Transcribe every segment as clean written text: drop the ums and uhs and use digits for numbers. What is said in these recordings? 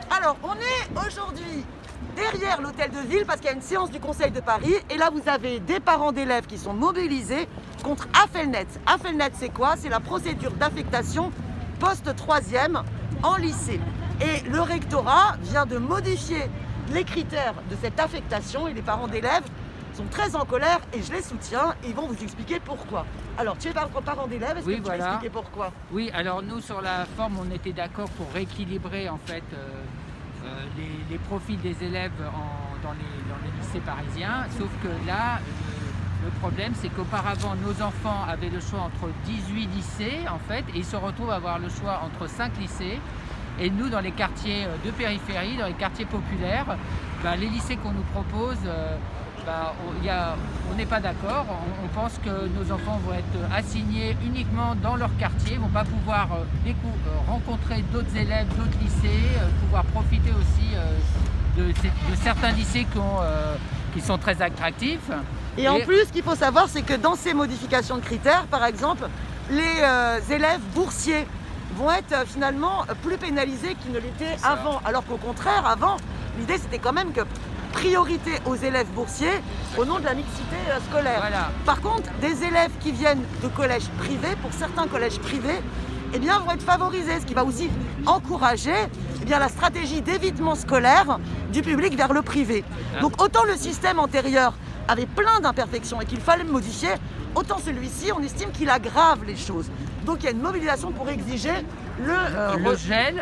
Alors, on est aujourd'hui derrière l'hôtel de ville parce qu'il y a une séance du Conseil de Paris. Et là, vous avez des parents d'élèves qui sont mobilisés contre Affelnet. Affelnet, c'est quoi? C'est la procédure d'affectation post-troisième en lycée. Et le rectorat vient de modifier les critères de cette affectation et les parents d'élèves sont très en colère et je les soutiens et ils vont vous expliquer pourquoi. Alors, tu es parent d'élèves, est-ce que tu peux expliquer pourquoi? Oui, alors nous sur la forme, on était d'accord pour rééquilibrer en fait les profils des élèves dans les lycées parisiens, sauf que là, le problème c'est qu'auparavant nos enfants avaient le choix entre 18 lycées en fait et ils se retrouvent à avoir le choix entre 5 lycées. Et nous, dans les quartiers de périphérie, dans les quartiers populaires, les lycées qu'on nous propose, on n'est pas d'accord. On pense que nos enfants vont être assignés uniquement dans leur quartier, ne vont pas pouvoir rencontrer d'autres élèves, d'autres lycées, pouvoir profiter aussi de certains lycées qui sont très attractifs. Et en plus, ce qu'il faut savoir, c'est que dans ces modifications de critères, par exemple, les élèves boursiers vont être finalement plus pénalisés qu'ils ne l'étaient avant. Alors qu'au contraire, avant, l'idée c'était quand même que priorité aux élèves boursiers au nom de la mixité scolaire. Voilà. Par contre, des élèves qui viennent de collèges privés, pour certains collèges privés, vont être favorisés, ce qui va aussi encourager la stratégie d'évitement scolaire du public vers le privé. Donc autant le système antérieur avait plein d'imperfections et qu'il fallait modifier, autant celui-ci, on estime qu'il aggrave les choses. Donc il y a une mobilisation pour exiger le gel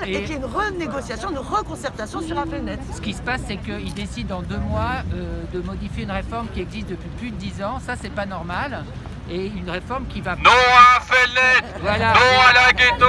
et qu'il y ait une renégociation, une reconcertation sur Affelnet. Ce qui se passe, c'est qu'ils décident en 2 mois de modifier une réforme qui existe depuis plus de 10 ans. Ça, c'est pas normal. Et une réforme qui va... Non à Affelnet. Voilà. Non à la ghetto